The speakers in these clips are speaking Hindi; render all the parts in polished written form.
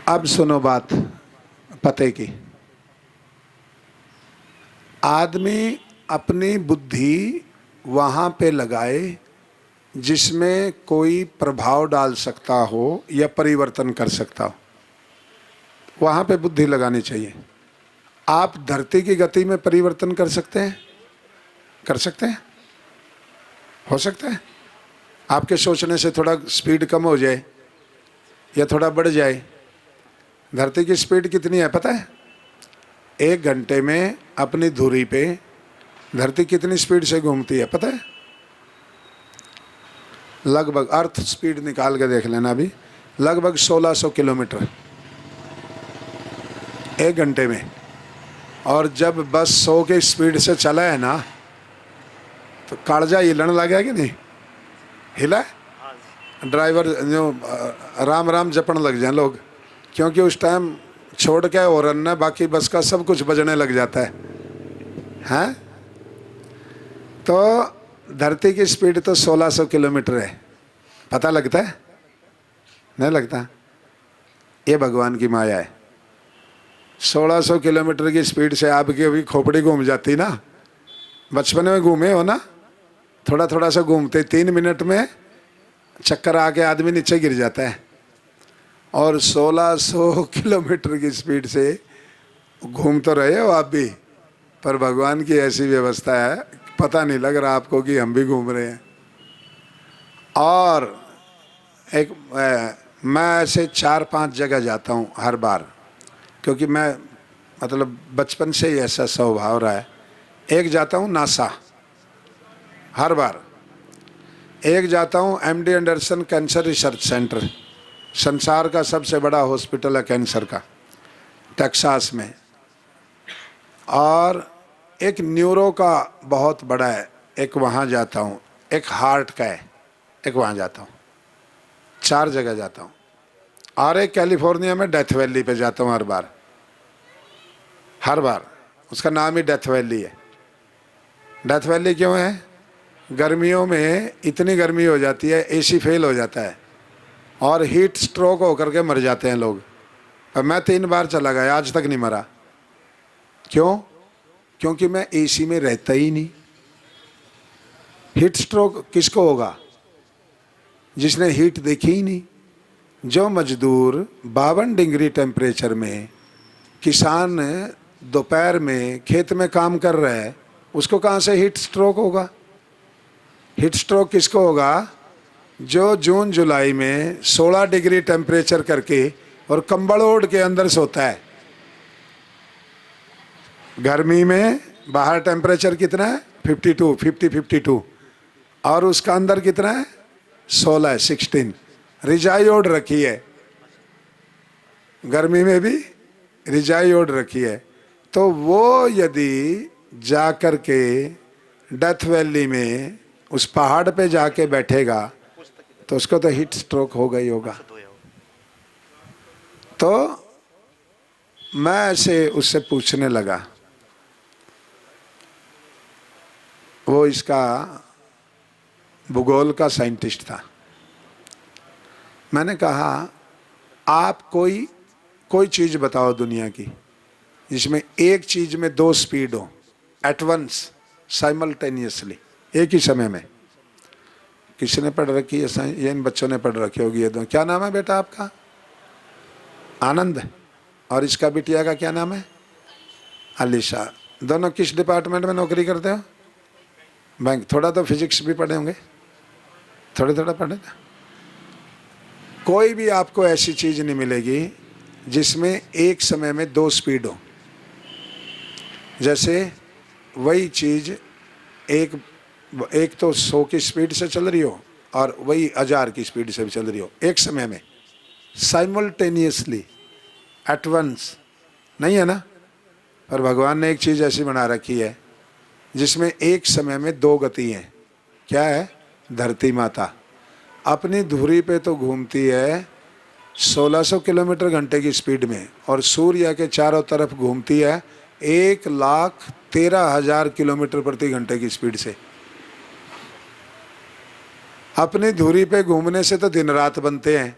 अब सुनो बात पते की। आदमी अपनी बुद्धि वहाँ पे लगाए जिसमें कोई प्रभाव डाल सकता हो या परिवर्तन कर सकता हो, वहाँ पे बुद्धि लगानी चाहिए। आप धरती की गति में परिवर्तन कर सकते हैं? कर सकते हैं? हो सकता है आपके सोचने से थोड़ा स्पीड कम हो जाए या थोड़ा बढ़ जाए। धरती की स्पीड कितनी है पता है? 1 घंटे में अपनी धुरी पे धरती कितनी स्पीड से घूमती है पता है? लगभग अर्थ स्पीड निकाल के देख लेना अभी, लगभग 1600 किलोमीटर 1 घंटे में। और जब बस 100 की स्पीड से चला है ना तो कालजा हिलने लगा कि नहीं हिला? ड्राइवर जो राम राम जपन लग जाए लोग, क्योंकि उस टाइम छोड़ के हॉर्न ना बाकी बस का सब कुछ बजने लग जाता है। हैं? तो धरती की स्पीड तो 1600 किलोमीटर है। पता लगता है? नहीं लगता। ये भगवान की माया है। 1600 किलोमीटर की स्पीड से आपकी अभी खोपड़ी घूम जाती ना। बचपन में घूमे हो ना, थोड़ा थोड़ा सा घूमते 3 मिनट में चक्कर आके आदमी नीचे गिर जाता है। और 1600 किलोमीटर की स्पीड से घूम तो रहे हो आप भी, पर भगवान की ऐसी व्यवस्था है पता नहीं लग रहा आपको कि हम भी घूम रहे हैं। और मैं ऐसे 4-5 जगह जाता हूँ हर बार, क्योंकि मैं मतलब बचपन से ही ऐसा स्वभाव रहा है। एक जाता हूँ नासा हर बार, एक जाता हूँ MD Anderson cancer research centre, संसार का सबसे बड़ा हॉस्पिटल है कैंसर का, टेक्सास में। और एक न्यूरो का बहुत बड़ा है, एक वहाँ जाता हूँ। एक हार्ट का है, एक वहाँ जाता हूँ। 4 जगह जाता हूँ। और एक कैलिफोर्निया में डेथ वैली पे जाता हूँ हर बार। हर बार उसका नाम ही डेथ वैली है। डेथ वैली क्यों है? गर्मियों में इतनी गर्मी हो जाती है, एसी फेल हो जाता है और हीट स्ट्रोक होकर के मर जाते हैं लोग। अब मैं 3 बार चला गया, आज तक नहीं मरा। क्यों? क्योंकि मैं एसी में रहता ही नहीं। हीट स्ट्रोक किसको होगा? जिसने हीट देखी ही नहीं। जो मजदूर 52 डिग्री टेम्परेचर में, किसान दोपहर में खेत में काम कर रहा है, उसको कहाँ से हीट स्ट्रोक होगा? हीट स्ट्रोक किसको होगा? जो जून जुलाई में 16 डिग्री टेम्परेचर करके और कंबल ओढ़ के अंदर सोता है। गर्मी में बाहर टेम्परेचर कितना है? 52 और उसका अंदर कितना है? 16 रिजाई ओढ़ रखी है, गर्मी में भी रिजाई ओढ़ रखी है। तो वो यदि जा कर के डेथ वैली में उस पहाड़ पे जाके बैठेगा तो उसको तो हीट स्ट्रोक होगा ही होगा। तो मैं ऐसे उससे पूछने लगा, वो इसका भूगोल का साइंटिस्ट था। मैंने कहा आप कोई चीज़ बताओ दुनिया की जिसमें एक चीज़ में 2 स्पीड हो, एट वंस, साइमल्टेनियसली, एक ही समय में। किसने पढ़ रखी है? ये इन बच्चों ने पढ़ रखी होगी ये दो। क्या नाम है बेटा आपका? आनंद। और इसका बिटिया का क्या नाम है? अलीशा। दोनों किस डिपार्टमेंट में नौकरी करते हो? बैंक। थोड़ा तो फिजिक्स भी पढ़े होंगे, थोड़ा पढ़े ना। कोई भी आपको ऐसी चीज़ नहीं मिलेगी जिसमें एक समय में 2 स्पीड हो। जैसे वही चीज़ एक तो 100 की स्पीड से चल रही हो और वही 1000 की स्पीड से भी चल रही हो एक समय में, साइमल्टेनियसली, एट वंस, नहीं है ना। पर भगवान ने एक चीज़ ऐसी बना रखी है जिसमें एक समय में 2 गति हैं। क्या है? धरती माता अपनी धुरी पे तो घूमती है 1600 किलोमीटर घंटे की स्पीड में, और सूर्य के चारों तरफ घूमती है 1,13,000 किलोमीटर प्रति घंटे की स्पीड से। अपनी धुरी पे घूमने से तो दिन रात बनते हैं,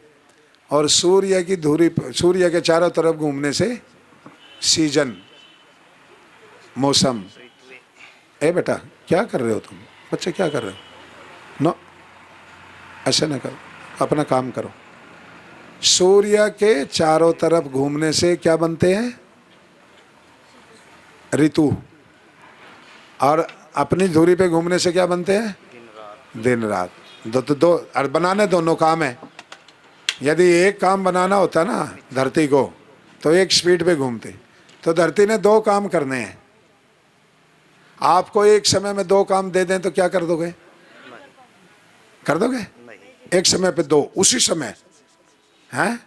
और सूर्य की धुरी, सूर्य के चारों तरफ घूमने से सीजन, मौसम। ए बेटा क्या कर रहे हो तुम, बच्चे क्या कर रहे हो? नो, ऐसे ना करो, अपना काम करो। सूर्य के चारों तरफ घूमने से क्या बनते हैं? ऋतु। और अपनी धुरी पे घूमने से क्या बनते हैं? दिन रात। दो और बनाने दोनों काम है। यदि एक काम बनाना होता ना धरती को, तो एक स्पीड पे घूमते। तो धरती ने दो काम करने हैं। आपको एक समय में दो काम दे दें तो क्या कर दोगे? कर दोगे? एक समय पे दो, उसी समय, हैं?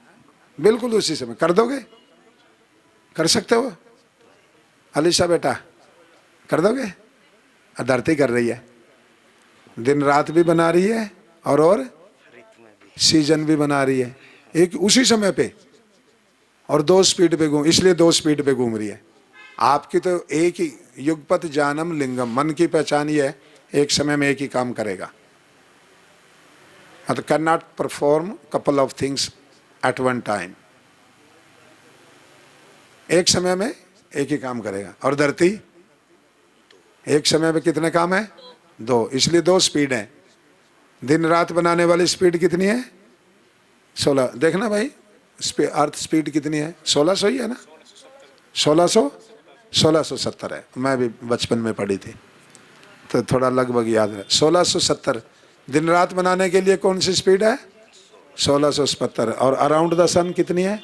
बिल्कुल उसी समय कर दोगे? कर सकते हो? अलीशा बेटा कर दोगे? धरती कर रही है, दिन रात भी बना रही है और सीजन भी बना रही है, एक उसी समय पे, और दो स्पीड पे घूम, इसलिए दो स्पीड पे घूम रही है। आपकी तो एक ही, युगपत जानम लिंगम, मन की पहचान ये है, एक समय में एक ही काम करेगा। Can not perform couple of things at one time. एक समय में एक ही काम करेगा। और धरती एक समय में कितने काम है? दो, इसलिए दो स्पीड है। दिन रात बनाने वाली स्पीड कितनी है? 16। देखना भाई अर्थ स्पीड कितनी है? 1600 ही है ना? 1670 है। मैं भी बचपन में पढ़ी थी तो थोड़ा लगभग याद है। 1670 दिन रात बनाने के लिए कौन सी स्पीड है? 1670। और अराउंड द सन कितनी है?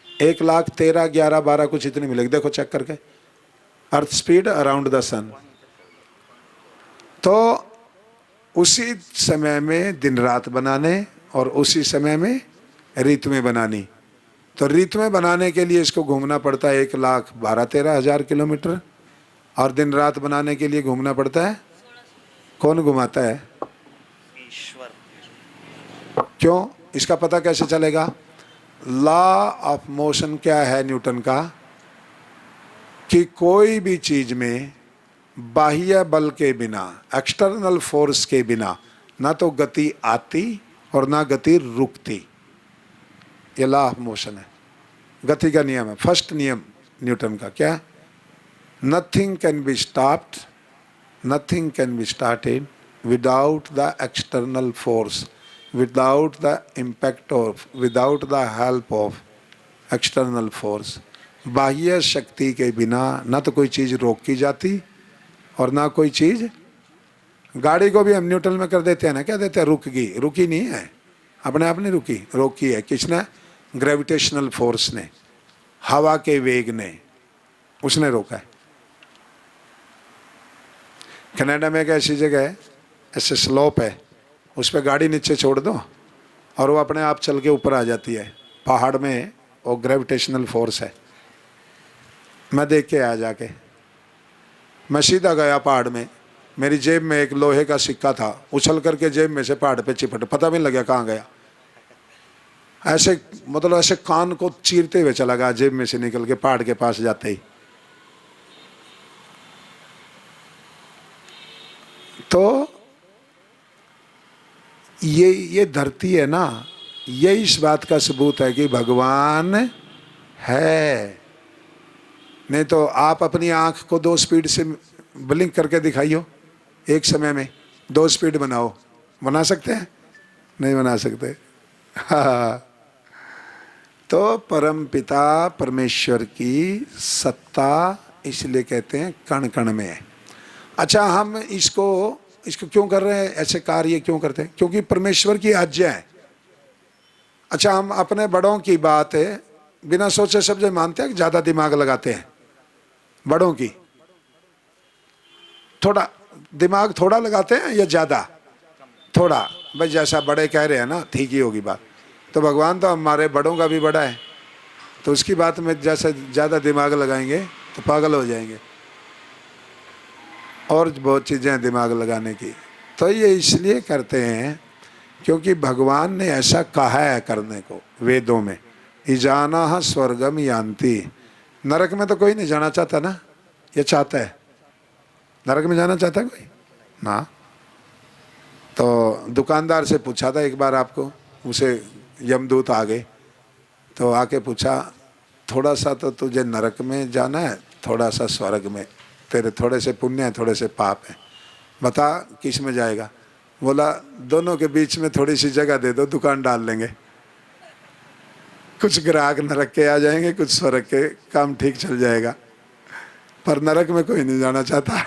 1,13,11, 12 कुछ इतनी मिलेगी, देखो चेक करके। अर्थ स्पीड अराउंड द सन। तो उसी समय में दिन रात बनाने और उसी समय में ऋतु में बनानी। तो ऋतु में बनाने के लिए इसको घूमना पड़ता है 1,12,13,000 किलोमीटर, और दिन रात बनाने के लिए घूमना पड़ता है, कौन घुमाता है? ईश्वर। क्यों? इसका पता कैसे चलेगा? लॉ ऑफ मोशन क्या है न्यूटन का? कि कोई भी चीज में बाह्य बल के बिना, एक्सटर्नल फोर्स के बिना, ना तो गति आती और ना गति रुकती। ये लॉ ऑफ मोशन है, गति का नियम है। फर्स्ट नियम न्यूटन का क्या? Nothing can be stopped, nothing can be started without the external force, without the impact of, without the help of external force. बाह्य शक्ति के बिना ना तो कोई चीज रोकी जाती और ना कोई चीज। गाड़ी को भी हम न्यूट्रल में कर देते हैं ना, क्या देते हैं? रुक गई, रुकी नहीं है, अपने आप नहीं रुकी, रोकी है किसने? ग्रेविटेशनल फोर्स ने, हवा के वेग ने, उसने रोका है। कनाडा में एक ऐसी जगह है, ऐसे स्लोप है, उस पर गाड़ी नीचे छोड़ दो और वो अपने आप चल के ऊपर आ जाती है। पहाड़ में वो ग्रेविटेशनल फोर्स है। मैं देख के आया जाके, मैं सीधा गया पहाड़ में, मेरी जेब में एक लोहे का सिक्का था, उछल करके जेब में से पहाड़ पे चिपट, पता भी नहीं लगा कहाँ गया। ऐसे मतलब ऐसे कान को चीरते हुए चला गया, जेब में से निकल के पहाड़ के पास जाते ही। तो ये धरती है ना, ये इस बात का सबूत है कि भगवान है। नहीं तो आप अपनी आंख को दो स्पीड से ब्लिंक करके दिखाइयो, एक समय में दो स्पीड बनाओ, बना सकते हैं? नहीं बना सकते। हाँ। तो परम पिता परमेश्वर की सत्ता इसलिए कहते हैं कण कण में है। अच्छा, हम इसको क्यों कर रहे हैं? ऐसे कार्य क्यों करते हैं? क्योंकि परमेश्वर की आज्ञा है। अच्छा, हम अपने बड़ों की बात है बिना सोचे समझे मानते हैं कि ज्यादा दिमाग लगाते हैं? बड़ों की थोड़ा दिमाग थोड़ा लगाते हैं या ज्यादा? थोड़ा। भाई जैसा बड़े कह रहे हैं ना, ठीक ही होगी बात। तो भगवान तो हमारे बड़ों का भी बड़ा है, तो उसकी बात में जैसे ज्यादा दिमाग लगाएंगे तो पागल हो जाएंगे। और बहुत चीजें हैं दिमाग लगाने की। तो ये इसलिए करते हैं क्योंकि भगवान ने ऐसा कहा है करने को वेदों में। इजाना स्वर्गम यान्ति। नरक में तो कोई नहीं जाना चाहता ना, ये चाहता है? नरक में जाना चाहता है कोई ना? तो दुकानदार से पूछा था एक बार आपको, उसे यमदूत आ गए तो आके पूछा, थोड़ा सा तो तुझे नरक में जाना है, थोड़ा सा स्वर्ग में, तेरे थोड़े से पुण्य है थोड़े से पाप है, बता किस में जाएगा। बोला दोनों के बीच में थोड़ी सी जगह दे दो, दुकान डाल लेंगे, कुछ ग्राहक नरक के आ जाएंगे, कुछ स्वर्ग के, काम ठीक चल जाएगा। पर नरक में कोई नहीं जाना चाहता।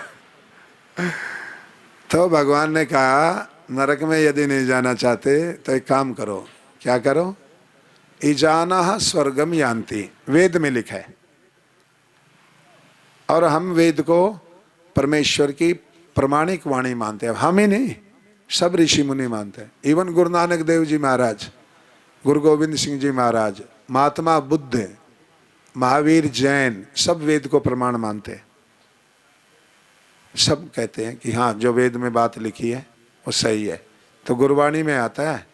तो भगवान ने कहा नरक में यदि नहीं जाना चाहते तो एक काम करो। क्या करो? इजाना स्वर्गम यान्ति, वेद में लिखा है। और हम वेद को परमेश्वर की प्रमाणिक वाणी मानते हैं। हम ही नहीं, सब ऋषि मुनि मानते हैं। इवन गुरु नानक देव जी महाराज, गुरु गोविंद सिंह जी महाराज, महात्मा बुद्ध, महावीर, जैन, सब वेद को प्रमाण मानते हैं। सब कहते हैं कि हाँ जो वेद में बात लिखी है वो सही है। तो गुरबाणी में आता है,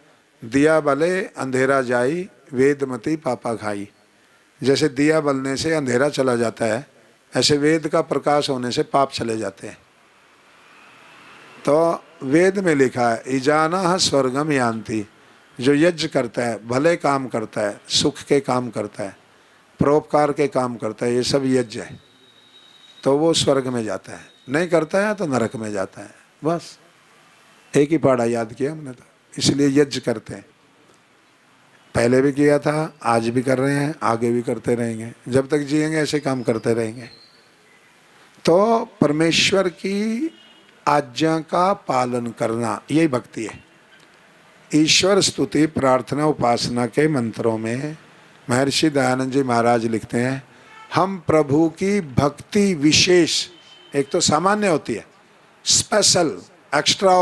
दिया बले अंधेरा जाई, वेदमती पापा खाई। जैसे दिया बलने से अंधेरा चला जाता है, ऐसे वेद का प्रकाश होने से पाप चले जाते हैं। तो वेद में लिखा है इजाना स्वर्गम यान्ति, जो यज्ञ करता है, भले काम करता है, सुख के काम करता है, परोपकार के काम करता है, ये सब यज्ञ है, तो वो स्वर्ग में जाता है। नहीं करता है तो नरक में जाता है। बस एक ही पहाड़ा याद किया हमने, तो इसलिए यज्ञ करते हैं। पहले भी किया था, आज भी कर रहे हैं, आगे भी करते रहेंगे, जब तक जिएंगे ऐसे काम करते रहेंगे। तो परमेश्वर की आज्ञा का पालन करना, यही भक्ति है। ईश्वर स्तुति प्रार्थना उपासना के मंत्रों में महर्षि दयानंद जी महाराज लिखते हैं, हम प्रभु की भक्ति विशेष, एक तो सामान्य होती है, स्पेशल, एक्स्ट्रा